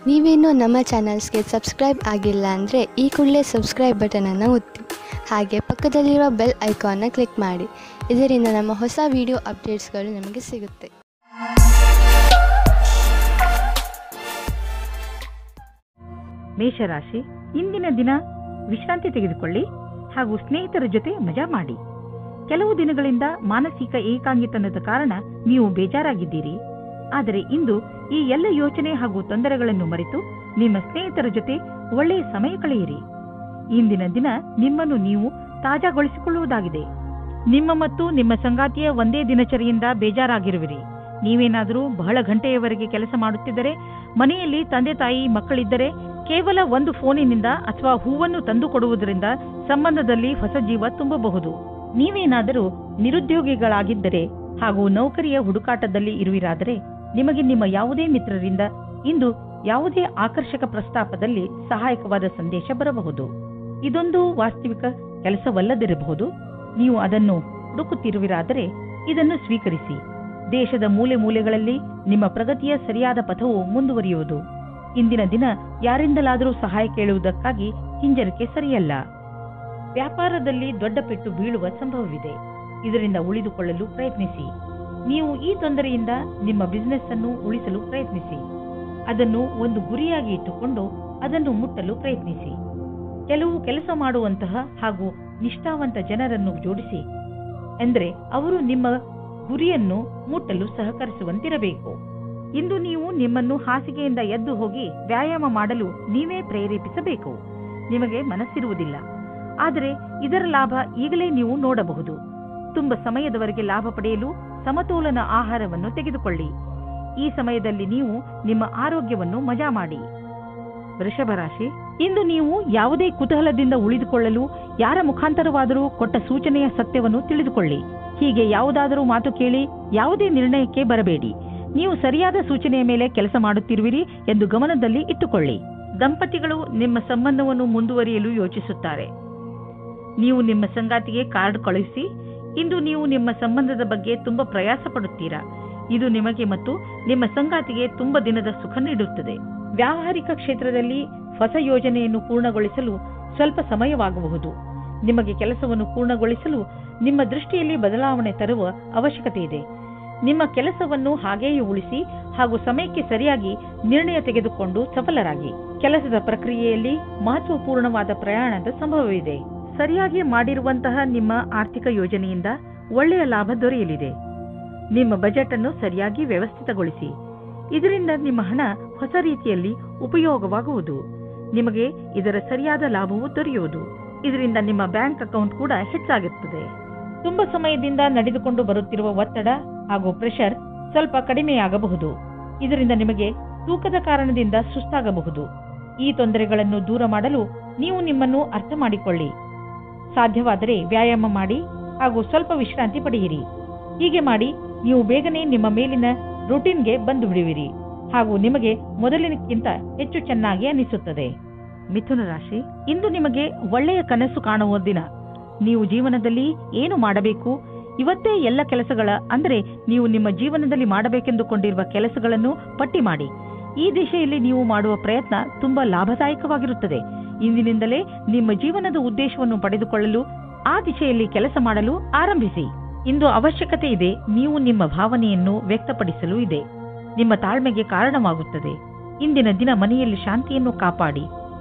ನೀವೇನೂ ನಮ್ಮ ಚಾನಲ್ಸ್ಗೆ ಸಬ್ಸ್ಕ್ರೈಬ್ ಆಗಿಲ್ಲ ಅಂದರೆ ಈ ಕೂಡಲೇ ಸಬ್ಸ್ಕ್ರೈಬ್ ಬಟನನ್ನು ಒತ್ತಿ ಹಾಗೆ ಪಕ್ಕದಲ್ಲಿರುವ ಬೆಲ್ ಐಕಾನ್ನ ಕ್ಲಿಕ್ ಮಾಡಿ. ಇದರಿಂದ ನಮ್ಮ ಹೊಸ ವಿಡಿಯೋ ಅಪ್ಡೇಟ್ಸ್ಗಳು ನಿಮಗೆ ಸಿಗುತ್ತೆ. ಮೇಷರಾಶಿ, ಇಂದಿನ ದಿನ ವಿಶ್ರಾಂತಿ ತೆಗೆದುಕೊಳ್ಳಿ ಹಾಗೂ ಸ್ನೇಹಿತರ ಜೊತೆ ಮಜಾ ಮಾಡಿ. ಕೆಲವು ದಿನಗಳಿಂದ ಮಾನಸಿಕ ಏಕಾಂಗಿತನದ ಕಾರಣ ನೀವು ಬೇಜಾರಾಗಿದ್ದೀರಿ. ಆದರೆ ಇಂದು ಈ ಎಲ್ಲ ಯೋಚನೆ ಹಾಗೂ ತೊಂದರೆಗಳನ್ನು ಮರೆತು ನಿಮ್ಮ ಸ್ನೇಹಿತರ ಜೊತೆ ಒಳ್ಳೆಯ ಸಮಯ ಕಳೆಯಿರಿ. ಇಂದಿನ ದಿನ ನಿಮ್ಮನ್ನು ನೀವು ತಾಜಾಗೊಳಿಸಿಕೊಳ್ಳುವುದಾಗಿದೆ. ನಿಮ್ಮ ಮತ್ತು ನಿಮ್ಮ ಸಂಗಾತಿಯ ಒಂದೇ ದಿನಚರಿಯಿಂದ ಬೇಜಾರಾಗಿರುವಿರಿ. ನೀವೇನಾದರೂ ಬಹಳ ಗಂಟೆಯವರೆಗೆ ಕೆಲಸ ಮಾಡುತ್ತಿದ್ದರೆ, ಮನೆಯಲ್ಲಿ ತಂದೆ ತಾಯಿ ಮಕ್ಕಳಿದ್ದರೆ ಕೇವಲ ಒಂದು ಫೋನಿನಿಂದ ಅಥವಾ ಹೂವನ್ನು ತಂದು ಕೊಡುವುದರಿಂದ ಸಂಬಂಧದಲ್ಲಿ ಹೊಸ ಜೀವ ತುಂಬಬಹುದು. ನೀವೇನಾದರೂ ನಿರುದ್ಯೋಗಿಗಳಾಗಿದ್ದರೆ ಹಾಗೂ ನೌಕರಿಯ ಹುಡುಕಾಟದಲ್ಲಿ ಇರುವಿರಾದರೆ ನಿಮಗೆ ನಿಮ್ಮ ಯಾವುದೇ ಮಿತ್ರರಿಂದ ಇಂದು ಯಾವುದೇ ಆಕರ್ಷಕ ಪ್ರಸ್ತಾಪದಲ್ಲಿ ಸಹಾಯಕವಾದ ಸಂದೇಶ ಬರಬಹುದು. ಇದೊಂದು ವಾಸ್ತವಿಕ ಕೆಲಸವಲ್ಲದಿರಬಹುದು. ನೀವು ಅದನ್ನು ಹುಡುಕುತ್ತಿರುವಿರಾದರೆ ಇದನ್ನು ಸ್ವೀಕರಿಸಿ. ದೇಶದ ಮೂಲೆ ಮೂಲೆಗಳಲ್ಲಿ ನಿಮ್ಮ ಪ್ರಗತಿಯ ಸರಿಯಾದ ಪಥವು ಮುಂದುವರಿಯುವುದು. ಇಂದಿನ ದಿನ ಯಾರಿಂದಲಾದರೂ ಸಹಾಯ ಕೇಳುವುದಕ್ಕಾಗಿ ಹಿಂಜರಿಕೆ ಸರಿಯಲ್ಲ. ವ್ಯಾಪಾರದಲ್ಲಿ ದೊಡ್ಡ ಪೆಟ್ಟು ಬೀಳುವ ಸಂಭವವಿದೆ. ಇದರಿಂದ ಉಳಿದುಕೊಳ್ಳಲು ಪ್ರಯತ್ನಿಸಿ. ನೀವು ಈ ತೊಂದರೆಯಿಂದ ನಿಮ್ಮ ಬಿಸಿನೆಸ್ ಅನ್ನು ಉಳಿಸಲು ಪ್ರಯತ್ನಿಸಿ. ಅದನ್ನು ಒಂದು ಗುರಿಯಾಗಿ ಇಟ್ಟುಕೊಂಡು ಅದನ್ನು ಮುಟ್ಟಲು ಪ್ರಯತ್ನಿಸಿ. ಕೆಲವು ಕೆಲಸ ಮಾಡುವಂತಹ ಹಾಗೂ ನಿಷ್ಠಾವಂತ ಜನರನ್ನು ಜೋಡಿಸಿ, ಎಂದರೆ ಅವರು ನಿಮ್ಮ ಗುರಿಯನ್ನು ಮುಟ್ಟಲು ಸಹಕರಿಸುವಂತಿರಬೇಕು. ಇಂದು ನೀವು ನಿಮ್ಮನ್ನು ಹಾಸಿಗೆಯಿಂದ ಎದ್ದು ಹೋಗಿ ವ್ಯಾಯಾಮ ಮಾಡಲು ನೀವೇ ಪ್ರೇರೇಪಿಸಬೇಕು. ನಿಮಗೆ ಮನಸ್ಸಿರುವುದಿಲ್ಲ, ಆದರೆ ಇದರ ಲಾಭ ಈಗಲೇ ನೀವು ನೋಡಬಹುದು. ತುಂಬ ಸಮಯದವರೆಗೆ ಲಾಭ ಪಡೆಯಲು ಸಮತೋಲನ ಆಹಾರವನ್ನು ತೆಗೆದುಕೊಳ್ಳಿ. ಈ ಸಮಯದಲ್ಲಿ ನೀವು ನಿಮ್ಮ ಆರೋಗ್ಯವನ್ನು ಮಜಾ ಮಾಡಿ. ವೃಷಭ ರಾಶಿ, ಇಂದು ನೀವು ಯಾವುದೇ ಕುತೂಹಲದಿಂದ ಉಳಿದುಕೊಳ್ಳಲು ಯಾರ ಮುಖಾಂತರವಾದರೂ ಕೊಟ್ಟ ಸೂಚನೆಯ ಸತ್ಯವನ್ನು ತಿಳಿದುಕೊಳ್ಳಿ. ಹೀಗೆ ಯಾವುದಾದರೂ ಮಾತು ಕೇಳಿ ಯಾವುದೇ ನಿರ್ಣಯಕ್ಕೆ ಬರಬೇಡಿ. ನೀವು ಸರಿಯಾದ ಸೂಚನೆಯ ಮೇಲೆ ಕೆಲಸ ಮಾಡುತ್ತಿರುವಿರಿ ಎಂದು ಗಮನದಲ್ಲಿ ಇಟ್ಟುಕೊಳ್ಳಿ. ದಂಪತಿಗಳು ನಿಮ್ಮ ಸಂಬಂಧವನ್ನು ಮುಂದುವರಿಯಲು ಯೋಚಿಸುತ್ತಾರೆ. ನೀವು ನಿಮ್ಮ ಸಂಗಾತಿಗೆ ಕಾರ್ಡ್ ಕಳುಹಿಸಿ. ಇಂದು ನೀವು ನಿಮ್ಮ ಸಂಬಂಧದ ಬಗ್ಗೆ ತುಂಬಾ ಪ್ರಯಾಸ ಪಡುತ್ತೀರಾ. ಇದು ನಿಮಗೆ ಮತ್ತು ನಿಮ್ಮ ಸಂಗಾತಿಗೆ ತುಂಬ ದಿನದ ಸುಖ ನೀಡುತ್ತದೆ. ವ್ಯಾವಹಾರಿಕ ಕ್ಷೇತ್ರದಲ್ಲಿ ಹೊಸ ಯೋಜನೆಯನ್ನು ಪೂರ್ಣಗೊಳಿಸಲು ಸ್ವಲ್ಪ ಸಮಯವಾಗಬಹುದು. ನಿಮಗೆ ಕೆಲಸವನ್ನು ಪೂರ್ಣಗೊಳಿಸಲು ನಿಮ್ಮ ದೃಷ್ಟಿಯಲ್ಲಿ ಬದಲಾವಣೆ ತರುವ ಅವಶ್ಯಕತೆ ಇದೆ. ನಿಮ್ಮ ಕೆಲಸವನ್ನು ಹಾಗೆಯೇ ಉಳಿಸಿ ಹಾಗೂ ಸಮಯಕ್ಕೆ ಸರಿಯಾಗಿ ನಿರ್ಣಯ ತೆಗೆದುಕೊಂಡು ಸಫಲರಾಗಿ. ಕೆಲಸದ ಪ್ರಕ್ರಿಯೆಯಲ್ಲಿ ಮಹತ್ವಪೂರ್ಣವಾದ ಪ್ರಯಾಣದ ಸಂಭವವಿದೆ. ಸರಿಯಾಗಿ ಮಾಡಿರುವಂತಹ ನಿಮ್ಮ ಆರ್ಥಿಕ ಯೋಜನೆಯಿಂದ ಒಳ್ಳೆಯ ಲಾಭ ದೊರೆಯಲಿದೆ. ನಿಮ್ಮ ಬಜೆಟ್ ಅನ್ನು ಸರಿಯಾಗಿ ವ್ಯವಸ್ಥಿತಗೊಳಿಸಿ. ಇದರಿಂದ ನಿಮ್ಮ ಹಣ ಹೊಸ ರೀತಿಯಲ್ಲಿ ಉಪಯೋಗವಾಗುವುದು. ನಿಮಗೆ ಇದರ ಸರಿಯಾದ ಲಾಭವು ದೊರೆಯುವುದು. ಇದರಿಂದ ನಿಮ್ಮ ಬ್ಯಾಂಕ್ ಅಕೌಂಟ್ ಕೂಡ ಹೆಚ್ಚಾಗುತ್ತದೆ. ತುಂಬ ಸಮಯದಿಂದ ನಡೆದುಕೊಂಡು ಬರುತ್ತಿರುವ ಒತ್ತಡ ಹಾಗೂ ಪ್ರೆಷರ್ ಸ್ವಲ್ಪ ಕಡಿಮೆಯಾಗಬಹುದು. ಇದರಿಂದ ನಿಮಗೆ ತೂಕದ ಕಾರಣದಿಂದ ಸುಸ್ತಾಗಬಹುದು. ಈ ತೊಂದರೆಗಳನ್ನು ದೂರ ಮಾಡಲು ನೀವು ನಿಮ್ಮನ್ನು ಅರ್ಥ ಮಾಡಿಕೊಳ್ಳಿ. ಸಾಧ್ಯವಾದರೆ ವ್ಯಾಯಾಮ ಮಾಡಿ ಹಾಗೂ ಸ್ವಲ್ಪ ವಿಶ್ರಾಂತಿ ಪಡೆಯಿರಿ. ಹೀಗೆ ಮಾಡಿ ನೀವು ಬೇಗನೆ ನಿಮ್ಮ ಮೇಲಿನ ರೂಟೀನ್ಗೆ ಬಂದು ಬಿಡುವಿರಿ ಹಾಗೂ ನಿಮಗೆ ಮೊದಲಿನಕ್ಕಿಂತ ಹೆಚ್ಚು ಚೆನ್ನಾಗಿ ಅನಿಸುತ್ತದೆ. ಮಿಥುನ ರಾಶಿ, ಇಂದು ನಿಮಗೆ ಒಳ್ಳೆಯ ಕನಸು ಕಾಣುವ ದಿನ. ನೀವು ಜೀವನದಲ್ಲಿ ಏನು ಮಾಡಬೇಕು, ಇವತ್ತೇ ಎಲ್ಲ ಕೆಲಸಗಳ ಅಂದರೆ ನೀವು ನಿಮ್ಮ ಜೀವನದಲ್ಲಿ ಮಾಡಬೇಕೆಂದುಕೊಂಡಿರುವ ಕೆಲಸಗಳನ್ನು ಪಟ್ಟಿ ಮಾಡಿ. ಈ ದಿಶೆಯಲ್ಲಿ ನೀವು ಮಾಡುವ ಪ್ರಯತ್ನ ತುಂಬಾ ಲಾಭದಾಯಕವಾಗಿರುತ್ತದೆ. ಇಂದಿನಿಂದಲೇ ನಿಮ್ಮ ಜೀವನದ ಉದ್ದೇಶವನ್ನು ಪಡೆದುಕೊಳ್ಳಲು ಆ ದಿಶೆಯಲ್ಲಿ ಕೆಲಸ ಮಾಡಲು ಆರಂಭಿಸಿ. ಇಂದು ಅವಶ್ಯಕತೆ ಇದೆ. ನೀವು ನಿಮ್ಮ ಭಾವನೆಯನ್ನು ವ್ಯಕ್ತಪಡಿಸಲು ಇದೆ. ನಿಮ್ಮ ತಾಳ್ಮೆಗೆ ಕಾರಣವಾಗುತ್ತದೆ. ಇಂದಿನ ದಿನ ಮನೆಯಲ್ಲಿ ಶಾಂತಿಯನ್ನು ಕಾಪಾಡಿ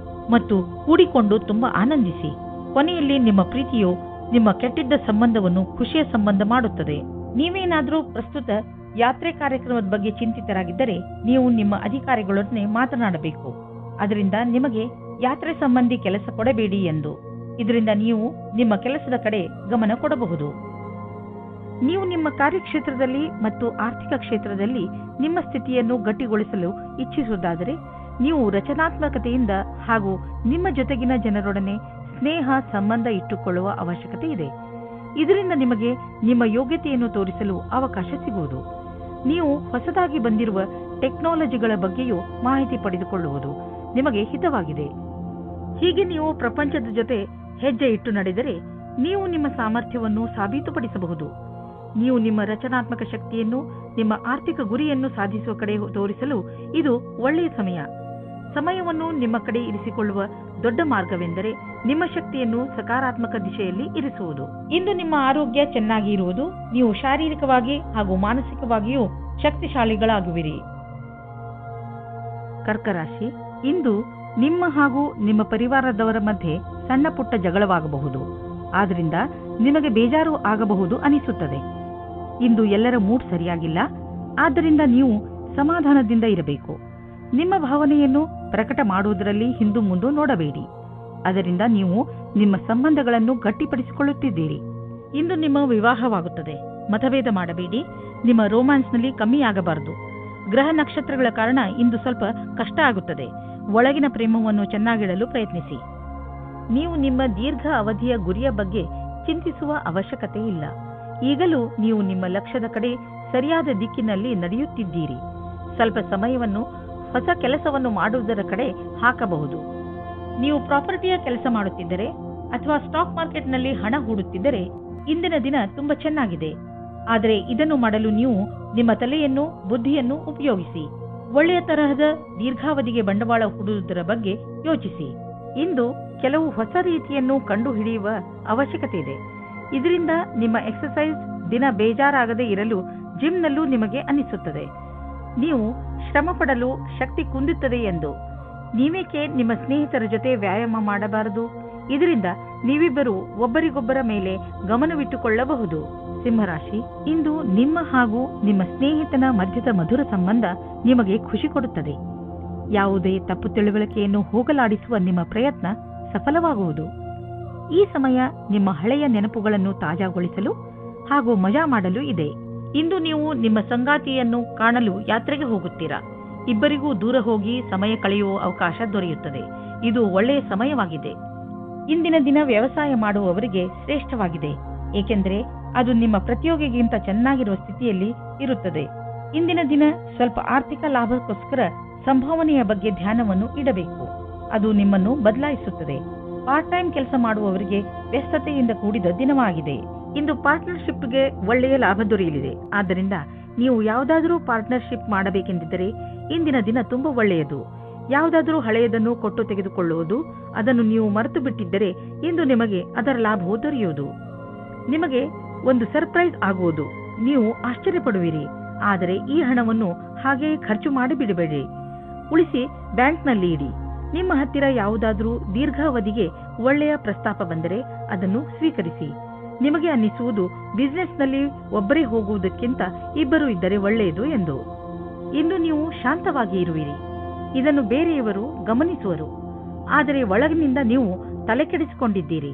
ಮತ್ತು ಕೂಡಿಕೊಂಡು ತುಂಬಾ ಆನಂದಿಸಿ. ಕೊನೆಯಲ್ಲಿ ನಿಮ್ಮ ಪ್ರೀತಿಯು ನಿಮ್ಮ ಕೆಟ್ಟಿದ್ದ ಸಂಬಂಧವನ್ನು ಖುಷಿಯ ಸಂಬಂಧ ಮಾಡುತ್ತದೆ. ನೀವೇನಾದರೂ ಪ್ರಸ್ತುತ ಯಾತ್ರೆ ಕಾರ್ಯಕ್ರಮದ ಬಗ್ಗೆ ಚಿಂತಿತರಾಗಿದ್ದರೆ ನೀವು ನಿಮ್ಮ ಅಧಿಕಾರಿಗಳೊಡನೆ ಮಾತನಾಡಬೇಕು. ಅದರಿಂದ ನಿಮಗೆ ಯಾತ್ರೆ ಸಂಬಂಧಿ ಕೆಲಸ ಕೊಡಬೇಡಿ ಎಂದು. ಇದರಿಂದ ನೀವು ನಿಮ್ಮ ಕೆಲಸದ ಕಡೆ ಗಮನ ಕೊಡಬಹುದು. ನೀವು ನಿಮ್ಮ ಕಾರ್ಯಕ್ಷೇತ್ರದಲ್ಲಿ ಮತ್ತು ಆರ್ಥಿಕ ಕ್ಷೇತ್ರದಲ್ಲಿ ನಿಮ್ಮ ಸ್ಥಿತಿಯನ್ನು ಗಟ್ಟಿಗೊಳಿಸಲು ಇಚ್ಛಿಸುವುದಾದರೆ ನೀವು ರಚನಾತ್ಮಕತೆಯಿಂದ ಹಾಗೂ ನಿಮ್ಮ ಜೊತೆಗಿನ ಜನರೊಡನೆ ಸ್ನೇಹ ಸಂಬಂಧ ಇಟ್ಟುಕೊಳ್ಳುವ ಅವಶ್ಯಕತೆ ಇದೆ. ಇದರಿಂದ ನಿಮಗೆ ನಿಮ್ಮ ಯೋಗ್ಯತೆಯನ್ನು ತೋರಿಸಲು ಅವಕಾಶ ಸಿಗುವುದು. ನೀವು ಹೊಸದಾಗಿ ಬಂದಿರುವ ಟೆಕ್ನಾಲಜಿಗಳ ಬಗ್ಗೆಯೂ ಮಾಹಿತಿ ಪಡೆದುಕೊಳ್ಳುವುದು ನಿಮಗೆ ಹಿತವಾಗಿದೆ. ಹೀಗೆ ನೀವು ಪ್ರಪಂಚದ ಜೊತೆ ಹೆಜ್ಜೆ ಇಟ್ಟು ನಡೆದರೆ ನೀವು ನಿಮ್ಮ ಸಾಮರ್ಥ್ಯವನ್ನು ಸಾಬೀತುಪಡಿಸಬಹುದು. ನೀವು ನಿಮ್ಮ ರಚನಾತ್ಮಕ ಶಕ್ತಿಯನ್ನು ನಿಮ್ಮ ಆರ್ಥಿಕ ಗುರಿಯನ್ನು ಸಾಧಿಸುವ ಕಡೆ ತೋರಿಸಲು ಇದು ಒಳ್ಳೆಯ ಸಮಯ. ಸಮಯವನ್ನು ನಿಮ್ಮ ಕಡೆ ಇರಿಸಿಕೊಳ್ಳುವ ದೊಡ್ಡ ಮಾರ್ಗವೆಂದರೆ ನಿಮ್ಮ ಶಕ್ತಿಯನ್ನು ಸಕಾರಾತ್ಮಕ ದಿಶೆಯಲ್ಲಿ ಇರಿಸುವುದು. ಇಂದು ನಿಮ್ಮ ಆರೋಗ್ಯ ಚೆನ್ನಾಗಿ ಇರುವುದು, ನೀವು ಶಾರೀರಿಕವಾಗಿ ಹಾಗೂ ಮಾನಸಿಕವಾಗಿಯೂ ಶಕ್ತಿಶಾಲಿಗಳಾಗುವಿರಿ. ಕರ್ಕ ರಾಶಿ, ಇಂದು ನಿಮ್ಮ ಹಾಗೂ ನಿಮ್ಮ ಪರಿವಾರದವರ ಮಧ್ಯೆ ಸಣ್ಣ ಪುಟ್ಟ ಜಗಳವಾಗಬಹುದು. ಆದ್ದರಿಂದ ನಿಮಗೆ ಬೇಜಾರು ಆಗಬಹುದು ಅನಿಸುತ್ತದೆ. ಇಂದು ಎಲ್ಲರ ಮೂಡ್ ಸರಿಯಾಗಿಲ್ಲ, ಆದ್ದರಿಂದ ನೀವು ಸಮಾಧಾನದಿಂದ ಇರಬೇಕು. ನಿಮ್ಮ ಭಾವನೆಯನ್ನು ಪ್ರಕಟ ಮಾಡುವುದರಲ್ಲಿ ಹಿಂದು ಮುಂದು ನೋಡಬೇಡಿ. ಅದರಿಂದ ನೀವು ನಿಮ್ಮ ಸಂಬಂಧಗಳನ್ನು ಗಟ್ಟಿಪಡಿಸಿಕೊಳ್ಳುತ್ತಿದ್ದೀರಿ. ಇಂದು ನಿಮ್ಮ ವಿವಾಹವಾಗುತ್ತದೆ. ಮತಭೇದ ಮಾಡಬೇಡಿ. ನಿಮ್ಮ ರೋಮ್ಯಾನ್ಸ್ನಲ್ಲಿ ಕಮ್ಮಿಯಾಗಬಾರದು. ಗ್ರಹ ನಕ್ಷತ್ರಗಳ ಕಾರಣ ಇಂದು ಸ್ವಲ್ಪ ಕಷ್ಟ ಆಗುತ್ತದೆ. ಒಳಗಿನ ಪ್ರೇಮವನ್ನು ಚೆನ್ನಾಗಿಡಲು ಪ್ರಯತ್ನಿಸಿ. ನೀವು ನಿಮ್ಮ ದೀರ್ಘ ಅವಧಿಯ ಗುರಿಯ ಬಗ್ಗೆ ಚಿಂತಿಸುವ ಅವಶ್ಯಕತೆ ಇಲ್ಲ. ಈಗಲೂ ನೀವು ನಿಮ್ಮ ಲಕ್ಷ್ಯದ ಕಡೆ ಸರಿಯಾದ ದಿಕ್ಕಿನಲ್ಲಿ ನಡೆಯುತ್ತಿದ್ದೀರಿ. ಸ್ವಲ್ಪ ಸಮಯವನ್ನು ಹೊಸ ಕೆಲಸವನ್ನು ಮಾಡುವುದರ ಕಡೆ ಹಾಕಬಹುದು. ನೀವು ಪ್ರಾಪರ್ಟಿಯ ಕೆಲಸ ಮಾಡುತ್ತಿದ್ದರೆ ಅಥವಾ ಸ್ಟಾಕ್ ಮಾರ್ಕೆಟ್ನಲ್ಲಿ ಹಣ ಹೂಡುತ್ತಿದ್ದರೆ ಇಂದಿನ ದಿನ ತುಂಬಾ ಚೆನ್ನಾಗಿದೆ. ಆದರೆ ಇದನ್ನು ಮಾಡಲು ನೀವು ನಿಮ್ಮ ತಲೆಯನ್ನು, ಬುದ್ಧಿಯನ್ನು ಉಪಯೋಗಿಸಿ. ಒಳ್ಳೆಯ ತರಹದ ದೀರ್ಘಾವಧಿಗೆ ಬಂಡವಾಳ ಹೂಡುವುದರ ಬಗ್ಗೆ ಯೋಚಿಸಿ. ಇಂದು ಕೆಲವು ಹೊಸ ರೀತಿಯನ್ನು ಕಂಡುಹಿಡಿಯುವ ಅವಶ್ಯಕತೆ ಇದೆ. ಇದರಿಂದ ನಿಮ್ಮ ಎಕ್ಸರ್ಸೈಸ್ ದಿನ ಬೇಜಾರಾಗದೇ ಇರಲು ಜಿಮ್ನಲ್ಲೂ ನಿಮಗೆ ಅನಿಸುತ್ತದೆ. ನೀವು ಶ್ರಮ ಪಡಲು ಶಕ್ತಿ ಕುಂದುತ್ತದೆ ಎಂದು. ನೀವೇಕೆ ನಿಮ್ಮ ಸ್ನೇಹಿತರ ಜೊತೆ ವ್ಯಾಯಾಮ ಮಾಡಬಾರದು? ಇದರಿಂದ ನೀವಿಬ್ಬರು ಒಬ್ಬರಿಗೊಬ್ಬರ ಮೇಲೆ ಗಮನವಿಟ್ಟುಕೊಳ್ಳಬಹುದು. ಸಿಂಹರಾಶಿ, ಇಂದು ನಿಮ್ಮ ಹಾಗೂ ನಿಮ್ಮ ಸ್ನೇಹಿತನ ಮಧ್ಯದ ಮಧುರ ಸಂಬಂಧ ನಿಮಗೆ ಖುಷಿ ಕೊಡುತ್ತದೆ. ಯಾವುದೇ ತಪ್ಪು ತಿಳುವಳಿಕೆಯನ್ನು ಹೋಗಲಾಡಿಸುವ ನಿಮ್ಮ ಪ್ರಯತ್ನ ಸಫಲವಾಗುವುದು. ಈ ಸಮಯ ನಿಮ್ಮ ಹಳೆಯ ನೆನಪುಗಳನ್ನು ತಾಜಾಗೊಳಿಸಲು ಹಾಗೂ ಮಜಾ ಮಾಡಲು ಇದೆ. ಇಂದು ನೀವು ನಿಮ್ಮ ಸಂಗಾತಿಯನ್ನು ಕಾಣಲು ಯಾತ್ರೆಗೆ ಹೋಗುತ್ತೀರಾ. ಇಬ್ಬರಿಗೂ ದೂರ ಹೋಗಿ ಸಮಯ ಕಳೆಯುವ ಅವಕಾಶ ದೊರೆಯುತ್ತದೆ. ಇದು ಒಳ್ಳೆಯ ಸಮಯವಾಗಿದೆ. ಇಂದಿನ ದಿನ ವ್ಯವಸಾಯ ಮಾಡುವವರಿಗೆ ಶ್ರೇಷ್ಠವಾಗಿದೆ, ಏಕೆಂದರೆ ಅದು ನಿಮ್ಮ ಪ್ರತಿಯೋಗಿಗಿಂತ ಚೆನ್ನಾಗಿರುವ ಸ್ಥಿತಿಯಲ್ಲಿ ಇರುತ್ತದೆ. ಇಂದಿನ ದಿನ ಸ್ವಲ್ಪ ಆರ್ಥಿಕ ಲಾಭಕ್ಕೋಸ್ಕರ ಸಂಭಾವನೆಯ ಬಗ್ಗೆ ಧ್ಯಾನವನ್ನು ಇಡಬೇಕು. ಅದು ನಿಮ್ಮನ್ನು ಬದಲಾಯಿಸುತ್ತದೆ. ಪಾರ್ಟ್ ಟೈಮ್ ಕೆಲಸ ಮಾಡುವವರಿಗೆ ವ್ಯಸ್ತತೆಯಿಂದ ಕೂಡಿದ ದಿನವಾಗಿದೆ. ಇಂದು ಪಾರ್ಟ್ನರ್ಶಿಪ್ಗೆ ಒಳ್ಳೆಯ ಲಾಭ ದೊರೆಯಲಿದೆ. ಆದ್ದರಿಂದ ನೀವು ಯಾವುದಾದರೂ ಪಾರ್ಟ್ನರ್ಶಿಪ್ ಮಾಡಬೇಕೆಂದಿದ್ದರೆ ಇಂದಿನ ದಿನ ತುಂಬಾ ಒಳ್ಳೆಯದು. ಯಾವುದಾದರೂ ಹಳೆಯದನ್ನು ಕೊಟ್ಟು ತೆಗೆದುಕೊಳ್ಳುವುದು, ಅದನ್ನು ನೀವು ಮರೆತು ಬಿಟ್ಟಿದ್ದರೆ ಇಂದು ನಿಮಗೆ ಅದರ ಲಾಭವು ದೊರೆಯುವುದು. ನಿಮಗೆ ಒಂದು ಸರ್ಪ್ರೈಸ್ ಆಗುವುದು. ನೀವು ಆಶ್ಚರ್ಯಪಡುವಿರಿ. ಆದರೆ ಈ ಹಣವನ್ನು ಹಾಗೆಯೇ ಖರ್ಚು ಮಾಡಿಬಿಡಬೇಡಿ. ಉಳಿಸಿ ಬ್ಯಾಂಕ್ನಲ್ಲಿ ಇಡಿ. ನಿಮ್ಮ ಹತ್ತಿರ ಯಾವುದಾದರೂ ದೀರ್ಘಾವಧಿಗೆ ಒಳ್ಳೆಯ ಪ್ರಸ್ತಾಪ ಬಂದರೆ ಅದನ್ನು ಸ್ವೀಕರಿಸಿ. ನಿಮಗೆ ಅನ್ನಿಸುವುದು ಬಿಸಿನೆಸ್ನಲ್ಲಿ ಒಬ್ಬರೇ ಹೋಗುವುದಕ್ಕಿಂತ ಇಬ್ಬರು ಇದ್ದರೆ ಒಳ್ಳೆಯದು ಎಂದು. ಇಂದು ನೀವು ಶಾಂತವಾಗಿ ಇರುವಿರಿ. ಇದನ್ನು ಬೇರೆಯವರು ಗಮನಿಸುವರು. ಆದರೆ ಒಳಗಿನಿಂದ ನೀವು ತಲೆಕೆಡಿಸಿಕೊಂಡಿದ್ದೀರಿ.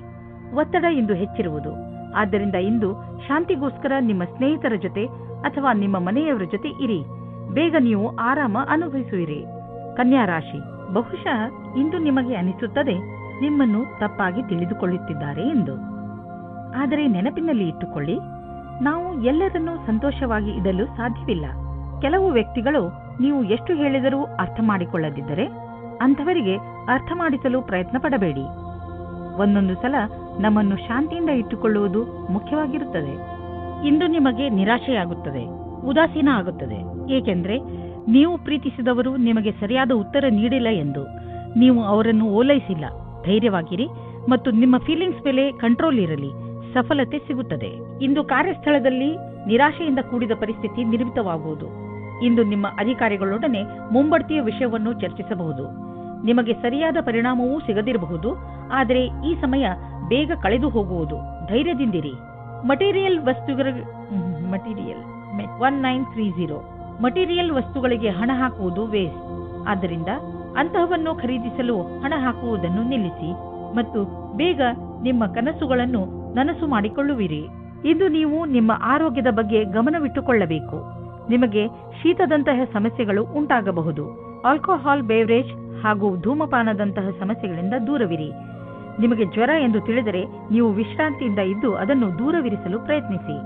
ಒತ್ತಡ ಇಂದು ಹೆಚ್ಚಿರುವುದು. ಆದ್ದರಿಂದ ಇಂದು ಶಾಂತಿಗೋಸ್ಕರ ನಿಮ್ಮ ಸ್ನೇಹಿತರ ಜೊತೆ ಅಥವಾ ನಿಮ್ಮ ಮನೆಯವರ ಜೊತೆ ಇರಿ. ಬೇಗ ನೀವು ಆರಾಮ ಅನುಭವಿಸುವಿರಿ. ಕನ್ಯಾ ರಾಶಿ, ಬಹುಶಃ ಇಂದು ನಿಮಗೆ ಅನಿಸುತ್ತದೆ ನಿಮ್ಮನ್ನು ತಪ್ಪಾಗಿ ತಿಳಿದುಕೊಳ್ಳುತ್ತಿದ್ದಾರೆ ಎಂದು. ಆದರೆ ನೆನಪಿನಲ್ಲಿ ಇಟ್ಟುಕೊಳ್ಳಿ, ನಾವು ಎಲ್ಲರನ್ನೂ ಸಂತೋಷವಾಗಿ ಇಡಲು ಸಾಧ್ಯವಿಲ್ಲ. ಕೆಲವು ವ್ಯಕ್ತಿಗಳು ನೀವು ಎಷ್ಟು ಹೇಳಿದರೂ ಅರ್ಥ ಮಾಡಿಕೊಳ್ಳದಿದ್ದರೆ ಅಂಥವರಿಗೆ ಅರ್ಥ ಮಾಡಿಸಲು ಪ್ರಯತ್ನ ಪಡಬೇಡಿ. ಒಂದೊಂದು ಸಲ ನಮ್ಮನ್ನು ಶಾಂತಿಯಿಂದ ಇಟ್ಟುಕೊಳ್ಳುವುದು ಮುಖ್ಯವಾಗಿರುತ್ತದೆ. ಇಂದು ನಿಮಗೆ ನಿರಾಶೆಯಾಗುತ್ತದೆ, ಉದಾಸೀನ ಆಗುತ್ತದೆ, ಏಕೆಂದರೆ ನೀವು ಪ್ರೀತಿಸಿದವರು ನಿಮಗೆ ಸರಿಯಾದ ಉತ್ತರ ನೀಡಿಲ್ಲ ಎಂದು. ನೀವು ಅವರನ್ನು ಓಲೈಸಿಲ್ಲ. ಧೈರ್ಯವಾಗಿರಿ ಮತ್ತು ನಿಮ್ಮ ಫೀಲಿಂಗ್ಸ್ ಮೇಲೆ ಕಂಟ್ರೋಲ್ ಇರಲಿ. ಸಫಲತೆ ಸಿಗುತ್ತದೆ. ಇಂದು ಕಾರ್ಯಸ್ಥಳದಲ್ಲಿ ನಿರಾಶೆಯಿಂದ ಕೂಡಿದ ಪರಿಸ್ಥಿತಿ ನಿರ್ಮಿತವಾಗುವುದು. ಇಂದು ನಿಮ್ಮ ಅಧಿಕಾರಿಗಳೊಡನೆ ಮುಂಬಡ್ತಿಯ ವಿಷಯವನ್ನು ಚರ್ಚಿಸಬಹುದು. ನಿಮಗೆ ಸರಿಯಾದ ಪರಿಣಾಮವೂ ಸಿಗದಿರಬಹುದು. ಆದರೆ ಈ ಸಮಯ ಬೇಗ ಕಳೆದು ಹೋಗುವುದು. ಧೈರ್ಯದಿಂದಿರಿ. ಮಟೀರಿಯಲ್ 1930 ಮಟೀರಿಯಲ್ ವಸ್ತುಗಳಿಗೆ ಹಣ ಹಾಕುವುದು ವೇಸ್ಟ್. ಆದ್ದರಿಂದ ಅಂತಹವನ್ನು ಖರೀದಿಸಲು ಹಣ ಹಾಕುವುದನ್ನು ನಿಲ್ಲಿಸಿ ಮತ್ತು ಬೇಗ ನಿಮ್ಮ ಕನಸುಗಳನ್ನು ನನಸು ಮಾಡಿಕೊಳ್ಳುವಿರಿ. ಇಂದು ನೀವು ನಿಮ್ಮ ಆರೋಗ್ಯದ ಬಗ್ಗೆ ಗಮನವಿಟ್ಟುಕೊಳ್ಳಬೇಕು. ನಿಮಗೆ ಶೀತದಂತಹ ಸಮಸ್ಯೆಗಳು ಉಂಟಾಗಬಹುದು. ಆಲ್ಕೋಹಾಲ್ ಬೇವರೇಜ್ ಹಾಗೂ ಧೂಮಪಾನದಂತಹ ಸಮಸ್ಯೆಗಳಿಂದ ದೂರವಿರಿ. ನಿಮಗೆ ಜ್ವರ ಎಂದು ತಿಳಿದರೆ ನೀವು ವಿಶ್ರಾಂತಿಯಿಂದ ಇದ್ದು ಅದನ್ನು ದೂರವಿರಿಸಲು ಪ್ರಯತ್ನಿಸಿ.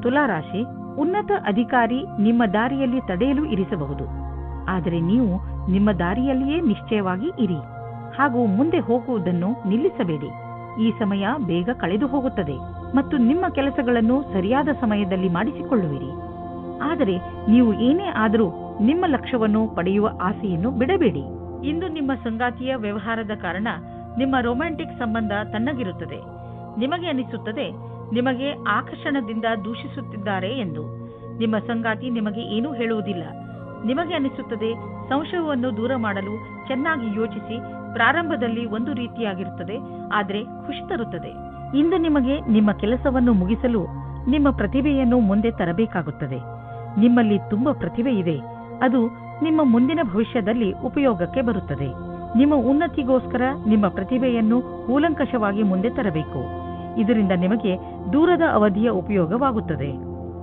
ತುಲಾರಾಶಿ, ಉನ್ನತ ಅಧಿಕಾರಿ ನಿಮ್ಮ ದಾರಿಯಲ್ಲಿ ತಡೆಯಲು ಇರಿಸಬಹುದು. ಆದರೆ ನೀವು ನಿಮ್ಮ ದಾರಿಯಲ್ಲಿಯೇ ನಿಶ್ಚಯವಾಗಿ ಇರಿ ಹಾಗೂ ಮುಂದೆ ಹೋಗುವುದನ್ನು ನಿಲ್ಲಿಸಬೇಡಿ. ಈ ಸಮಯ ಬೇಗ ಕಳೆದು ಹೋಗುತ್ತದೆ ಮತ್ತು ನಿಮ್ಮ ಕೆಲಸಗಳನ್ನು ಸರಿಯಾದ ಸಮಯದಲ್ಲಿ ಮಾಡಿಸಿಕೊಳ್ಳುವಿರಿ. ಆದರೆ ನೀವು ಏನೇ ಆದರೂ ನಿಮ್ಮ ಲಕ್ಷ್ಯವನ್ನು ಪಡೆಯುವ ಆಸೆಯನ್ನು ಬಿಡಬೇಡಿ. ಇಂದು ನಿಮ್ಮ ಸಂಗಾತಿಯ ವ್ಯವಹಾರದ ಕಾರಣ ನಿಮ್ಮ ರೊಮ್ಯಾಂಟಿಕ್ ಸಂಬಂಧ ತಣ್ಣಗಿರುತ್ತದೆ. ನಿಮಗೆ ಅನಿಸುತ್ತದೆ ನಿಮಗೆ ಆಕರ್ಷಣದಿಂದ ದೂಷಿಸುತ್ತಿದ್ದಾರೆ ಎಂದು. ನಿಮ್ಮ ಸಂಗಾತಿ ನಿಮಗೆ ಏನೂ ಹೇಳುವುದಿಲ್ಲ. ನಿಮಗೆ ಅನಿಸುತ್ತದೆ ಸಂಶಯವನ್ನು ದೂರ ಮಾಡಲು ಚೆನ್ನಾಗಿ ಯೋಚಿಸಿ. ಪ್ರಾರಂಭದಲ್ಲಿ ಒಂದು ರೀತಿಯಾಗಿರುತ್ತದೆ, ಆದರೆ ಖುಷಿ ತರುತ್ತದೆ. ಇಂದು ನಿಮಗೆ ನಿಮ್ಮ ಕೆಲಸವನ್ನು ಮುಗಿಸಲು ನಿಮ್ಮ ಪ್ರತಿಭೆಯನ್ನು ಮುಂದೆ ತರಬೇಕಾಗುತ್ತದೆ. ನಿಮ್ಮಲ್ಲಿ ತುಂಬ ಪ್ರತಿಭೆ ಇದೆ. ಅದು ನಿಮ್ಮ ಮುಂದಿನ ಭವಿಷ್ಯದಲ್ಲಿ ಉಪಯೋಗಕ್ಕೆ ಬರುತ್ತದೆ. ನಿಮ್ಮ ಉನ್ನತಿಗೋಸ್ಕರ ನಿಮ್ಮ ಪ್ರತಿಭೆಯನ್ನು ಕೂಲಂಕಷವಾಗಿ ಮುಂದೆ ತರಬೇಕು. ಇದರಿಂದ ನಿಮಗೆ ದೂರದ ಅವಧಿಯ ಉಪಯೋಗವಾಗುತ್ತದೆ.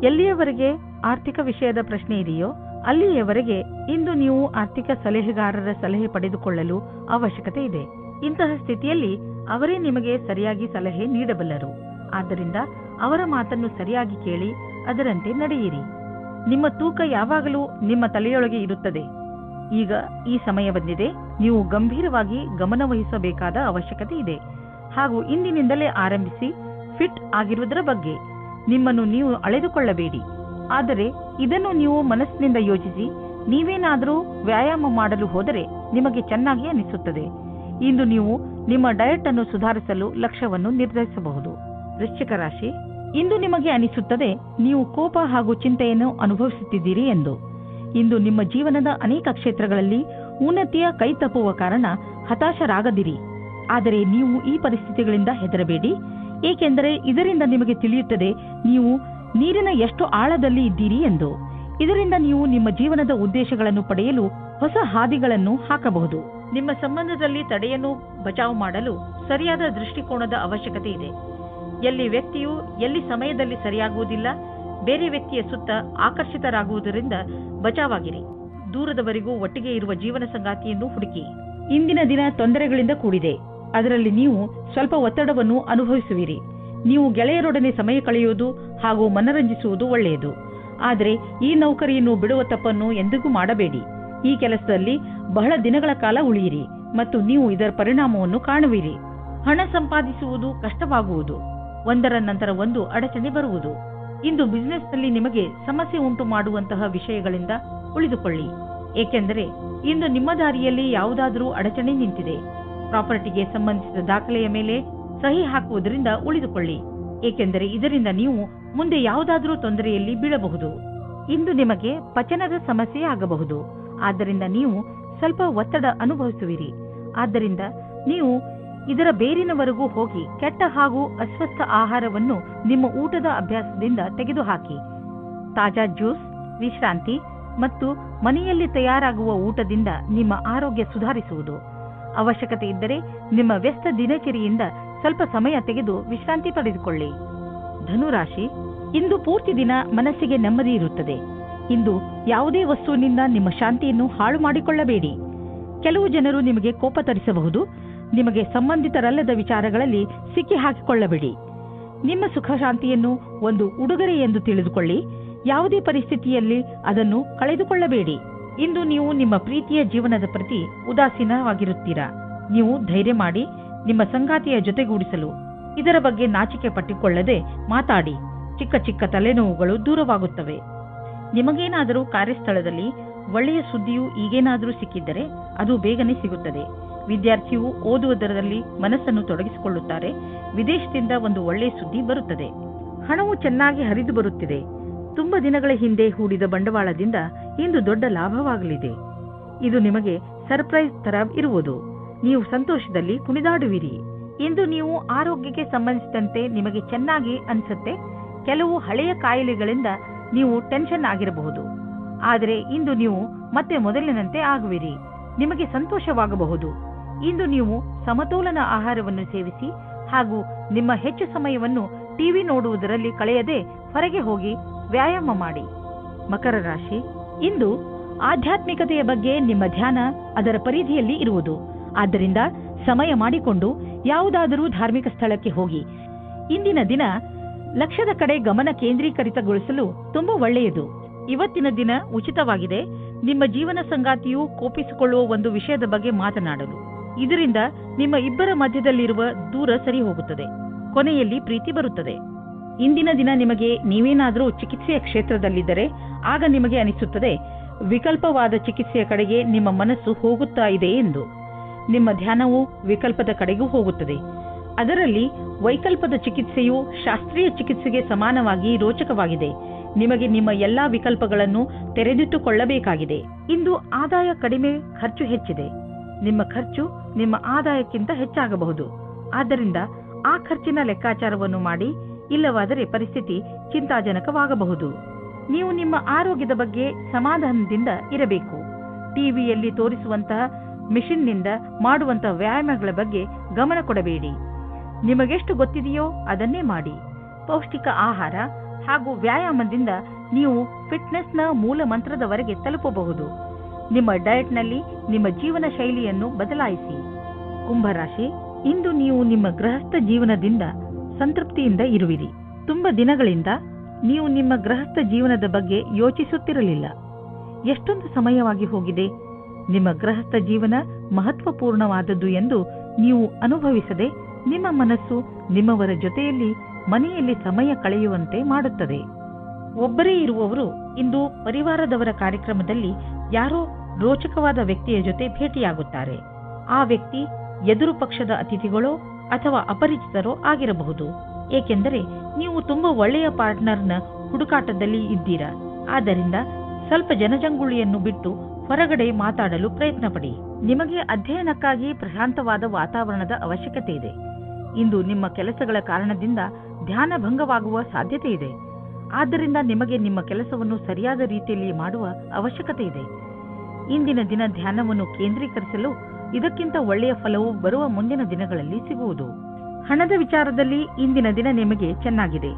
ಎಲ್ಲಿಯವರೆಗೆ ಆರ್ಥಿಕ ವಿಷಯದ ಪ್ರಶ್ನೆ ಇದೆಯೋ ಅಲ್ಲಿಯವರೆಗೆ ಇಂದು ನೀವು ಆರ್ಥಿಕ ಸಲಹೆಗಾರರ ಸಲಹೆ ಪಡೆದುಕೊಳ್ಳಲು ಅವಶ್ಯಕತೆ ಇದೆ. ಇಂತಹ ಸ್ಥಿತಿಯಲ್ಲಿ ಅವರೇ ನಿಮಗೆ ಸರಿಯಾಗಿ ಸಲಹೆ ನೀಡಬಲ್ಲರು. ಆದ್ದರಿಂದ ಅವರ ಮಾತನ್ನು ಸರಿಯಾಗಿ ಕೇಳಿ ಅದರಂತೆ ನಡೆಯಿರಿ. ನಿಮ್ಮ ತೂಕ ಯಾವಾಗಲೂ ನಿಮ್ಮ ತಲೆಯೊಳಗೆ ಇರುತ್ತದೆ. ಈಗ ಈ ಸಮಯ ಬಂದಿದೆ. ನೀವು ಗಂಭೀರವಾಗಿ ಗಮನವಹಿಸಬೇಕಾದ ಅವಶ್ಯಕತೆ ಇದೆ. ಹಾಗೂ ಇಂದಿನಿಂದಲೇ ಆರಂಭಿಸಿ ಫಿಟ್ ಆಗಿರುವುದರ ಬಗ್ಗೆ ನಿಮ್ಮನ್ನು ನೀವು ಅಳೆದುಕೊಳ್ಳಬೇಡಿ. ಆದರೆ ಇದನ್ನು ನೀವು ಮನಸ್ಸಿನಿಂದ ಯೋಚಿಸಿ. ನೀವೇನಾದರೂ ವ್ಯಾಯಾಮ ಮಾಡಲು ಹೋದರೆ ನಿಮಗೆ ಚೆನ್ನಾಗಿ ಅನಿಸುತ್ತದೆ. ಇಂದು ನೀವು ನಿಮ್ಮ ಡಯಟ್ ಅನ್ನು ಸುಧಾರಿಸಲು ಲಕ್ಷ್ಯವನ್ನು ನಿರ್ಧರಿಸಬಹುದು. ವೃಶ್ಚಿಕ ರಾಶಿ, ಇಂದು ನಿಮಗೆ ಅನಿಸುತ್ತದೆ ನೀವು ಕೋಪ ಹಾಗೂ ಚಿಂತೆಯನ್ನು ಅನುಭವಿಸುತ್ತಿದ್ದೀರಿ ಎಂದು. ಇಂದು ನಿಮ್ಮ ಜೀವನದ ಅನೇಕ ಕ್ಷೇತ್ರಗಳಲ್ಲಿ ಉನ್ನತಿಯ ಕೈ ತಪ್ಪುವ ಕಾರಣ ಹತಾಶರಾಗದಿರಿ. ಆದರೆ ನೀವು ಈ ಪರಿಸ್ಥಿತಿಗಳಿಂದ ಹೆದರಬೇಡಿ, ಏಕೆಂದರೆ ಇದರಿಂದ ನಿಮಗೆ ತಿಳಿಯುತ್ತದೆ ನೀವು ನೀರಿನ ಎಷ್ಟು ಆಳದಲ್ಲಿ ಇದ್ದೀರಿ ಎಂದು. ಇದರಿಂದ ನೀವು ನಿಮ್ಮ ಜೀವನದ ಉದ್ದೇಶಗಳನ್ನು ಪಡೆಯಲು ಹೊಸ ಹಾದಿಗಳನ್ನು ಹಾಕಬಹುದು. ನಿಮ್ಮ ಸಂಬಂಧದಲ್ಲಿ ತಡೆಯನ್ನು ಬಚಾವು ಮಾಡಲು ಸರಿಯಾದ ದೃಷ್ಟಿಕೋನದ ಅವಶ್ಯಕತೆ ಇದೆ. ಎಲ್ಲಿ ವ್ಯಕ್ತಿಯು ಎಲ್ಲಿ ಸಮಯದಲ್ಲಿ ಸರಿಯಾಗುವುದಿಲ್ಲ, ಬೇರೆ ವ್ಯಕ್ತಿಯ ಸುತ್ತ ಆಕರ್ಷಿತರಾಗುವುದರಿಂದ ಬಚಾವಾಗಿರಿ. ದೂರದವರೆಗೂ ಒಟ್ಟಿಗೆ ಇರುವ ಜೀವನ ಸಂಗಾತಿಯನ್ನು ಹುಡುಕಿ. ಇಂದಿನ ದಿನ ತೊಂದರೆಗಳಿಂದ ಕೂಡಿದೆ. ಅದರಲ್ಲಿ ನೀವು ಸ್ವಲ್ಪ ಒತ್ತಡವನ್ನು ಅನುಭವಿಸುವಿರಿ. ನೀವು ಗೆಳೆಯರೊಡನೆ ಸಮಯ ಕಳೆಯುವುದು ಹಾಗೂ ಮನರಂಜಿಸುವುದು ಒಳ್ಳೆಯದು. ಆದರೆ ಈ ನೌಕರಿಯನ್ನು ಬಿಡುವ ತಪ್ಪನ್ನು ಎಂದಿಗೂ ಮಾಡಬೇಡಿ. ಈ ಕೆಲಸದಲ್ಲಿ ಬಹಳ ದಿನಗಳ ಕಾಲ ಉಳಿಯಿರಿ ಮತ್ತು ನೀವು ಇದರ ಪರಿಣಾಮವನ್ನು ಕಾಣುವಿರಿ. ಹಣ ಸಂಪಾದಿಸುವುದು ಕಷ್ಟವಾಗುವುದು. ಒಂದರ ನಂತರ ಒಂದು ಅಡಚಣೆ ಬರುವುದು. ಇಂದು ಬಿಸಿನೆಸ್ನಲ್ಲಿ ನಿಮಗೆ ಸಮಸ್ಯೆ ಉಂಟು ಮಾಡುವಂತಹ ವಿಷಯಗಳಿಂದ ಉಳಿದುಕೊಳ್ಳಿ. ಏಕೆಂದರೆ ಇಂದು ನಿಮ್ಮ ದಾರಿಯಲ್ಲಿ ಯಾವುದಾದರೂ ಅಡಚಣೆ ನಿಂತಿದೆ. ಪ್ರಾಪರ್ಟಿಗೆ ಸಂಬಂಧಿಸಿದ ದಾಖಲೆಯ ಮೇಲೆ ಸಹಿ ಹಾಕುವುದರಿಂದ ಉಳಿದುಕೊಳ್ಳಿ. ಏಕೆಂದರೆ ಇದರಿಂದ ನೀವು ಮುಂದೆ ಯಾವುದಾದರೂ ತೊಂದರೆಯಲ್ಲಿ ಬೀಳಬಹುದು. ಇಂದು ನಿಮಗೆ ಪಚನದ ಸಮಸ್ಯೆ ಆಗಬಹುದು. ಆದ್ದರಿಂದ ನೀವು ಸ್ವಲ್ಪ ಒತ್ತಡ ಅನುಭವಿಸುವಿರಿ. ಆದ್ದರಿಂದ ನೀವು ಇದರ ಬೇರಿನವರೆಗೂ ಹೋಗಿ ಕೆಟ್ಟ ಹಾಗೂ ಅಸ್ವಸ್ಥ ಆಹಾರವನ್ನು ನಿಮ್ಮ ಊಟದ ಅಭ್ಯಾಸದಿಂದ ತೆಗೆದುಹಾಕಿ. ತಾಜಾ ಜ್ಯೂಸ್, ವಿಶ್ರಾಂತಿ ಮತ್ತು ಮನೆಯಲ್ಲಿ ತಯಾರಾಗುವ ಊಟದಿಂದ ನಿಮ್ಮ ಆರೋಗ್ಯ ಸುಧಾರಿಸುವುದು. ಅವಶ್ಯಕತೆ ಇದ್ದರೆ ನಿಮ್ಮ ವ್ಯಸ್ತ ದಿನಚರಿಯಿಂದ ಸ್ವಲ್ಪ ಸಮಯ ತೆಗೆದು ವಿಶ್ರಾಂತಿ ಪಡೆದುಕೊಳ್ಳಿ. ಧನುರಾಶಿ, ಇಂದು ಪೂರ್ತಿ ದಿನ ಮನಸ್ಸಿಗೆ ನೆಮ್ಮದಿ ಇರುತ್ತದೆ. ಇಂದು ಯಾವುದೇ ವಸ್ತುವಿನಿಂದ ನಿಮ್ಮ ಶಾಂತಿಯನ್ನು ಹಾಳು ಮಾಡಿಕೊಳ್ಳಬೇಡಿ. ಕೆಲವು ಜನರು ನಿಮಗೆ ಕೋಪ ತರಿಸಬಹುದು. ನಿಮಗೆ ಸಂಬಂಧಿತರಲ್ಲದ ವಿಚಾರಗಳಲ್ಲಿ ಸಿಕ್ಕಿ ಹಾಕಿಕೊಳ್ಳಬೇಡಿ. ನಿಮ್ಮ ಸುಖ ಶಾಂತಿಯನ್ನು ಒಂದು ಉಡುಗೊರೆ ಎಂದು ತಿಳಿದುಕೊಳ್ಳಿ. ಯಾವುದೇ ಪರಿಸ್ಥಿತಿಯಲ್ಲಿ ಅದನ್ನು ಕಳೆದುಕೊಳ್ಳಬೇಡಿ. ಇಂದು ನೀವು ನಿಮ್ಮ ಪ್ರೀತಿಯ ಜೀವನದ ಪ್ರತಿ ಉದಾಸೀನವಾಗಿರುತ್ತೀರಾ. ನೀವು ಧೈರ್ಯ ಮಾಡಿ ನಿಮ್ಮ ಸಂಗಾತಿಯ ಜೊತೆಗೂಡಿಸಲು ಇದರ ಬಗ್ಗೆ ನಾಚಿಕೆ ಪಟ್ಟಿಕೊಳ್ಳದೆ ಮಾತಾಡಿ. ಚಿಕ್ಕ ಚಿಕ್ಕ ತಲೆನೋವುಗಳು ದೂರವಾಗುತ್ತವೆ. ನಿಮಗೇನಾದರೂ ಕಾರ್ಯಸ್ಥಳದಲ್ಲಿ ಒಳ್ಳೆಯ ಸುದ್ದಿಯು ಈಗೇನಾದರೂ ಸಿಕ್ಕಿದ್ದರೆ ಅದು ಬೇಗನೆ ಸಿಗುತ್ತದೆ. ವಿದ್ಯಾರ್ಥಿಯು ಓದುವುದರಲ್ಲಿ ಮನಸ್ಸನ್ನು ತೊಡಗಿಸಿಕೊಳ್ಳುತ್ತಾರೆ. ವಿದೇಶದಿಂದ ಒಂದು ಒಳ್ಳೆಯ ಸುದ್ದಿ ಬರುತ್ತದೆ. ಹಣವು ಚೆನ್ನಾಗಿ ಹರಿದು ಬರುತ್ತಿದೆ. ತುಂಬ ದಿನಗಳ ಹಿಂದೆ ಹೂಡಿದ ಬಂಡವಾಳದಿಂದ ಇಂದು ದೊಡ್ಡ ಲಾಭವಾಗಲಿದೆ. ಇದು ನಿಮಗೆ ಸರ್ಪ್ರೈಸ್ ತರ ಇರುವುದು. ನೀವು ಸಂತೋಷದಲ್ಲಿ ಕುಣಿದಾಡುವಿರಿ. ಇಂದು ನೀವು ಆರೋಗ್ಯಕ್ಕೆ ಸಂಬಂಧಿಸಿದಂತೆ ನಿಮಗೆ ಚೆನ್ನಾಗಿ ಅನಿಸುತ್ತೆ. ಕೆಲವು ಹಳೆಯ ಕಾಯಿಲೆಗಳಿಂದ ನೀವು ಟೆನ್ಷನ್ ಆಗಿರಬಹುದು. ಆದರೆ ಇಂದು ನೀವು ಮತ್ತೆ ಮೊದಲಿನಂತೆ ಆಗುವಿರಿ. ನಿಮಗೆ ಸಂತೋಷವಾಗಬಹುದು. ಇಂದು ನೀವು ಸಮತೋಲನ ಆಹಾರವನ್ನು ಸೇವಿಸಿ ಹಾಗೂ ನಿಮ್ಮ ಹೆಚ್ಚು ಸಮಯವನ್ನು ಟಿವಿ ನೋಡುವುದರಲ್ಲಿ ಕಳೆಯದೆ ಹೊರಗೆ ಹೋಗಿ ವ್ಯಾಯಾಮ ಮಾಡಿ. ಮಕರ ರಾಶಿ, ಇಂದು ಆಧ್ಯಾತ್ಮಿಕತೆಯ ಬಗ್ಗೆ ನಿಮ್ಮ ಧ್ಯಾನ ಅದರ ಪರಿಧಿಯಲ್ಲಿ ಇರುವುದು. ಆದ್ದರಿಂದ ಸಮಯ ಮಾಡಿಕೊಂಡು ಯಾವುದಾದರೂ ಧಾರ್ಮಿಕ ಸ್ಥಳಕ್ಕೆ ಹೋಗಿ. ಇಂದಿನ ದಿನ ಲಕ್ಷ್ಯದ ಕಡೆ ಗಮನ ಕೇಂದ್ರೀಕರಿತಗೊಳಿಸಲು ತುಂಬಾ ಒಳ್ಳೆಯದು. ಇವತ್ತಿನ ದಿನ ಉಚಿತವಾಗಿದೆ. ನಿಮ್ಮ ಜೀವನ ಸಂಗಾತಿಯು ಕೋಪಿಸಿಕೊಳ್ಳುವ ಒಂದು ವಿಷಯದ ಬಗ್ಗೆ ಮಾತನಾಡಲು. ಇದರಿಂದ ನಿಮ್ಮ ಇಬ್ಬರ ಮಧ್ಯದಲ್ಲಿರುವ ದೂರ ಸರಿ ಹೋಗುತ್ತದೆ. ಕೊನೆಯಲ್ಲಿ ಪ್ರೀತಿ ಬರುತ್ತದೆ. ಇಂದಿನ ದಿನ ನಿಮಗೆ ನೀವೇನಾದರೂ ಚಿಕಿತ್ಸೆಯ ಕ್ಷೇತ್ರದಲ್ಲಿದ್ದರೆ ಆಗ ನಿಮಗೆ ಅನಿಸುತ್ತದೆ ವಿಕಲ್ಪವಾದ ಚಿಕಿತ್ಸೆಯ ಕಡೆಗೆ ನಿಮ್ಮ ಮನಸ್ಸು ಹೋಗುತ್ತಾ ಇದೆ ಎಂದು. ನಿಮ್ಮ ಧ್ಯಾನವು ವಿಕಲ್ಪದ ಕಡೆಗೂ ಹೋಗುತ್ತದೆ. ಅದರಲ್ಲಿ ವೈಕಲ್ಪದ ಚಿಕಿತ್ಸೆಯು ಶಾಸ್ತ್ರೀಯ ಚಿಕಿತ್ಸೆಗೆ ಸಮಾನವಾಗಿ ರೋಚಕವಾಗಿದೆ. ನಿಮಗೆ ನಿಮ್ಮ ಎಲ್ಲಾ ವಿಕಲ್ಪಗಳನ್ನು ತೆರೆದಿಟ್ಟುಕೊಳ್ಳಬೇಕಾಗಿದೆ. ಇಂದು ಆದಾಯ ಕಡಿಮೆ, ಖರ್ಚು ಹೆಚ್ಚಿದೆ. ನಿಮ್ಮ ಖರ್ಚು ನಿಮ್ಮ ಆದಾಯಕ್ಕಿಂತ ಹೆಚ್ಚಾಗಬಹುದು. ಆದ್ದರಿಂದ ಆ ಖರ್ಚಿನ ಲೆಕ್ಕಾಚಾರವನ್ನು ಮಾಡಿ, ಇಲ್ಲವಾದರೆ ಪರಿಸ್ಥಿತಿ ಚಿಂತಾಜನಕವಾಗಬಹುದು. ನೀವು ನಿಮ್ಮ ಆರೋಗ್ಯದ ಬಗ್ಗೆ ಸಮಾಧಾನದಿಂದ ಇರಬೇಕು. ಟಿವಿಯಲ್ಲಿ ತೋರಿಸುವಂತಹ ಮಿಷನ್ನಿಂದ ಮಾಡುವಂತಹ ವ್ಯಾಯಾಮಗಳ ಬಗ್ಗೆ ಗಮನ ಕೊಡಬೇಡಿ. ನಿಮಗೆಷ್ಟು ಗೊತ್ತಿದೆಯೋ ಅದನ್ನೇ ಮಾಡಿ. ಪೌಷ್ಟಿಕ ಆಹಾರ ಹಾಗೂ ವ್ಯಾಯಾಮದಿಂದ ನೀವು ಫಿಟ್ನೆಸ್ನ ಮೂಲ ಮಂತ್ರದವರೆಗೆ ತಲುಪಬಹುದು. ನಿಮ್ಮ ಡಯಟ್ನಲ್ಲಿ ನಿಮ್ಮ ಜೀವನ ಶೈಲಿಯನ್ನು ಬದಲಾಯಿಸಿ. ಕುಂಭರಾಶಿ, ಇಂದು ನೀವು ನಿಮ್ಮ ಗೃಹಸ್ಥ ಜೀವನದಿಂದ ಸಂತೃಪ್ತಿಯಿಂದ ಇರುವಿರಿ. ತುಂಬ ದಿನಗಳಿಂದ ನೀವು ನಿಮ್ಮ ಗೃಹಸ್ಥ ಜೀವನದ ಬಗ್ಗೆ ಯೋಚಿಸುತ್ತಿರಲಿಲ್ಲ. ಎಷ್ಟೊಂದು ಸಮಯವಾಗಿ ಹೋಗಿದೆ. ನಿಮ್ಮ ಗೃಹಸ್ಥ ಜೀವನ ಮಹತ್ವಪೂರ್ಣವಾದದ್ದು ಎಂದು ನೀವು ಅನುಭವಿಸದೆ ನಿಮ್ಮ ಮನಸ್ಸು ನಿಮ್ಮವರ ಜೊತೆಯಲ್ಲಿ ಮನೆಯಲ್ಲಿ ಸಮಯ ಕಳೆಯುವಂತೆ ಮಾಡುತ್ತದೆ. ಒಬ್ಬರೇ ಇರುವವರು ಇಂದು ಪರಿವಾರದವರ ಕಾರ್ಯಕ್ರಮದಲ್ಲಿ ಯಾರೋ ರೋಚಕವಾದ ವ್ಯಕ್ತಿಯ ಜೊತೆ ಭೇಟಿಯಾಗುತ್ತಾರೆ. ಆ ವ್ಯಕ್ತಿ ಎದುರು ಪಕ್ಷದ ಅತಿಥಿಗಳೋ ಅಥವಾ ಅಪರಿಚಿತರೋ ಆಗಿರಬಹುದು. ಏಕೆಂದರೆ ನೀವು ತುಂಬಾ ಒಳ್ಳೆಯ ಪಾರ್ಟ್ನರ್ನ ಹುಡುಕಾಟದಲ್ಲಿ ಇದ್ದೀರಾ. ಆದ್ದರಿಂದ ಸ್ವಲ್ಪ ಜನಜಂಗುಳಿಯನ್ನು ಬಿಟ್ಟು ಹೊರಗಡೆ ಮಾತಾಡಲು ಪ್ರಯತ್ನ ಪಡಿ. ನಿಮಗೆ ಅಧ್ಯಯನಕ್ಕಾಗಿ ಪ್ರಶಾಂತವಾದ ವಾತಾವರಣದ ಅವಶ್ಯಕತೆ ಇದೆ. ಇಂದು ನಿಮ್ಮ ಕೆಲಸಗಳ ಕಾರಣದಿಂದ ಧ್ಯಾನ ಭಂಗವಾಗುವ ಸಾಧ್ಯತೆ ಇದೆ. ಆದ್ದರಿಂದ ನಿಮಗೆ ನಿಮ್ಮ ಕೆಲಸವನ್ನು ಸರಿಯಾದ ರೀತಿಯಲ್ಲಿ ಮಾಡುವ ಅವಶ್ಯಕತೆ ಇದೆ. ಇಂದಿನ ದಿನ ಧ್ಯಾನವನ್ನು ಕೇಂದ್ರೀಕರಿಸಲು ಇದಕ್ಕಿಂತ ಒಳ್ಳೆಯ ಫಲವು ಬರುವ ಮುಂದಿನ ದಿನಗಳಲ್ಲಿ ಸಿಗುವುದು. ಹಣದ ವಿಚಾರದಲ್ಲಿ ಇಂದಿನ ದಿನ ನಿಮಗೆ ಚೆನ್ನಾಗಿದೆ.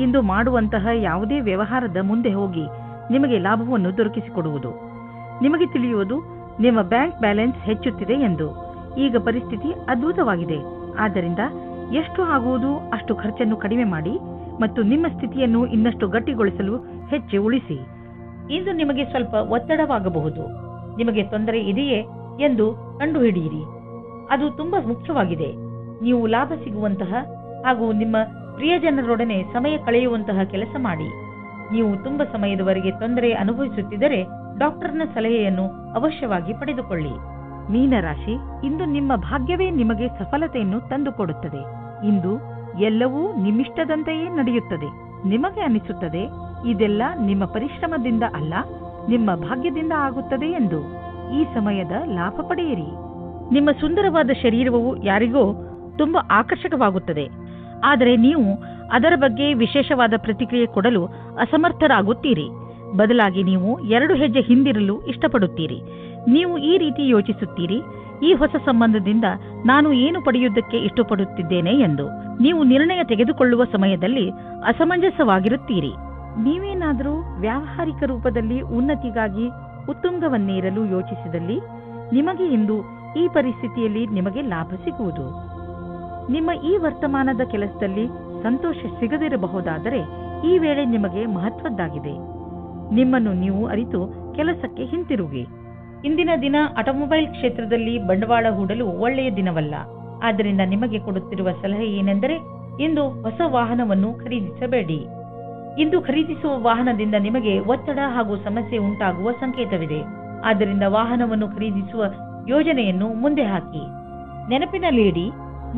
ಇಂದು ಮಾಡುವಂತಹ ಯಾವುದೇ ವ್ಯವಹಾರದ ಮುಂದೆ ಹೋಗಿ ನಿಮಗೆ ಲಾಭವನ್ನು ದೊರಕಿಸಿಕೊಡುವುದು. ನಿಮಗೆ ತಿಳಿಯುವುದು ನಿಮ್ಮ ಬ್ಯಾಂಕ್ ಬ್ಯಾಲೆನ್ಸ್ ಹೆಚ್ಚುತ್ತಿದೆ ಎಂದು. ಈಗ ಪರಿಸ್ಥಿತಿ ಅದ್ಭುತವಾಗಿದೆ. ಆದ್ದರಿಂದ ಎಷ್ಟು ಆಗುವುದು ಅಷ್ಟು ಖರ್ಚನ್ನು ಕಡಿಮೆ ಮಾಡಿ ಮತ್ತು ನಿಮ್ಮ ಸ್ಥಿತಿಯನ್ನು ಇನ್ನಷ್ಟು ಗಟ್ಟಿಗೊಳಿಸಲು ಹೆಚ್ಚು ಉಳಿಸಿ. ಇಂದು ನಿಮಗೆ ಸ್ವಲ್ಪ ಒತ್ತಡವಾಗಬಹುದು. ನಿಮಗೆ ತೊಂದರೆ ಇದೆಯೇ ಎಂದು ಕಂಡುಹಿಡಿಯಿರಿ. ಅದು ತುಂಬಾ ಮುಖ್ಯವಾಗಿದೆ. ನೀವು ಲಾಭ ಸಿಗುವಂತಹ ಹಾಗೂ ನಿಮ್ಮ ಪ್ರಿಯಜನರೊಡನೆ ಸಮಯ ಕಳೆಯುವಂತಹ ಕೆಲಸ ಮಾಡಿ. ನೀವು ತುಂಬಾ ಸಮಯದವರೆಗೆ ತೊಂದರೆ ಅನುಭವಿಸುತ್ತಿದ್ದರೆ ಡಾಕ್ಟರ್ನ ಸಲಹೆಯನ್ನು ಅವಶ್ಯವಾಗಿ ಪಡೆದುಕೊಳ್ಳಿ. ಮೀನರಾಶಿ, ಇಂದು ನಿಮ್ಮ ಭಾಗ್ಯವೇ ನಿಮಗೆ ಸಫಲತೆಯನ್ನು ತಂದುಕೊಡುತ್ತದೆ. ಇಂದು ಎಲ್ಲವೂ ನಿಮ್ಮಿಷ್ಟದಂತೆಯೇ ನಡೆಯುತ್ತದೆ. ನಿಮಗೆ ಅನಿಸುತ್ತದೆ ಇದೆಲ್ಲ ನಿಮ್ಮ ಪರಿಶ್ರಮದಿಂದ ಅಲ್ಲ, ನಿಮ್ಮ ಭಾಗ್ಯದಿಂದ ಆಗುತ್ತದೆ ಎಂದು. ಈ ಸಮಯದ ಲಾಭ ಪಡೆಯಿರಿ. ನಿಮ್ಮ ಸುಂದರವಾದ ಶರೀರವು ಯಾರಿಗೋ ತುಂಬಾ ಆಕರ್ಷಕವಾಗುತ್ತದೆ. ಆದರೆ ನೀವು ಅದರ ಬಗ್ಗೆ ವಿಶೇಷವಾದ ಪ್ರತಿಕ್ರಿಯೆ ಕೊಡಲು ಅಸಮರ್ಥರಾಗುತ್ತೀರಿ. ಬದಲಾಗಿ ನೀವು 2 ಹೆಜ್ಜೆ ಹಿಂದಿರಲು ಇಷ್ಟಪಡುತ್ತೀರಿ. ನೀವು ಈ ರೀತಿ ಯೋಚಿಸುತ್ತೀರಿ, ಈ ಹೊಸ ಸಂಬಂಧದಿಂದ ನಾನು ಏನು ಪಡೆಯುವುದಕ್ಕೆ ಇಷ್ಟಪಡುತ್ತಿದ್ದೇನೆ ಎಂದು. ನೀವು ನಿರ್ಣಯ ತೆಗೆದುಕೊಳ್ಳುವ ಸಮಯದಲ್ಲಿ ಅಸಮಂಜಸವಾಗಿರುತ್ತೀರಿ. ನೀವೇನಾದರೂ ವ್ಯಾವಹಾರಿಕ ರೂಪದಲ್ಲಿ ಉನ್ನತಿಗಾಗಿ ಉತ್ತುಂಗವನ್ನೇರಲು ಯೋಚಿಸಿದಲ್ಲಿ ನಿಮಗೆ ಇಂದು ಈ ಪರಿಸ್ಥಿತಿಯಲ್ಲಿ ನಿಮಗೆ ಲಾಭ ಸಿಗುವುದು. ನಿಮ್ಮ ಈ ವರ್ತಮಾನದ ಕೆಲಸದಲ್ಲಿ ಸಂತೋಷ ಸಿಗದಿರಬಹುದಾದರೆ ಈ ವೇಳೆ ನಿಮಗೆ ಮಹತ್ವದ್ದಾಗಿದೆ. ನಿಮ್ಮನ್ನು ನೀವು ಅರಿತು ಕೆಲಸಕ್ಕೆ ಹಿಂತಿರುಗಿ. ಇಂದಿನ ದಿನ ಆಟೋಮೊಬೈಲ್ ಕ್ಷೇತ್ರದಲ್ಲಿ ಬಂಡವಾಳ ಹೂಡಲು ಒಳ್ಳೆಯ ದಿನವಲ್ಲ. ಆದ್ದರಿಂದ ನಿಮಗೆ ಕೊಡುತ್ತಿರುವ ಸಲಹೆ ಏನೆಂದರೆ ಇಂದು ಹೊಸ ವಾಹನವನ್ನು ಖರೀದಿಸಬೇಡಿ. ಇಂದು ಖರೀದಿಸುವ ವಾಹನದಿಂದ ನಿಮಗೆ ಒತ್ತಡ ಹಾಗೂ ಸಮಸ್ಯೆ ಉಂಟಾಗುವ ಸಂಕೇತವಿದೆ. ಆದ್ದರಿಂದ ವಾಹನವನ್ನು ಖರೀದಿಸುವ ಯೋಜನೆಯನ್ನು ಮುಂದೆ ಹಾಕಿ. ನೆನಪಿನಲ್ಲಿಡಿ,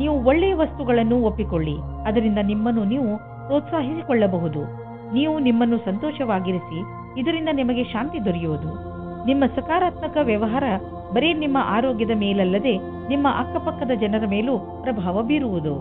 ನೀವು ಒಳ್ಳೆಯ ವಸ್ತುಗಳನ್ನು ಒಪ್ಪಿಕೊಳ್ಳಿ. ಅದರಿಂದ ನಿಮ್ಮನ್ನು ನೀವು ಪ್ರೋತ್ಸಾಹಿಸಿಕೊಳ್ಳಬಹುದು. ನೀವು ನಿಮ್ಮನ್ನು ಸಂತೋಷವಾಗಿರಿಸಿ, ಇದರಿಂದ ನಿಮಗೆ ಶಾಂತಿ ದೊರೆಯುವುದು. ನಿಮ್ಮ ಸಕಾರಾತ್ಮಕ ವ್ಯವಹಾರ ಬರೀ ನಿಮ್ಮ ಆರೋಗ್ಯದ ಮೇಲಲ್ಲದೆ ನಿಮ್ಮ ಅಕ್ಕಪಕ್ಕದ ಜನರ ಮೇಲೂ ಪ್ರಭಾವ ಬೀರುವುದು.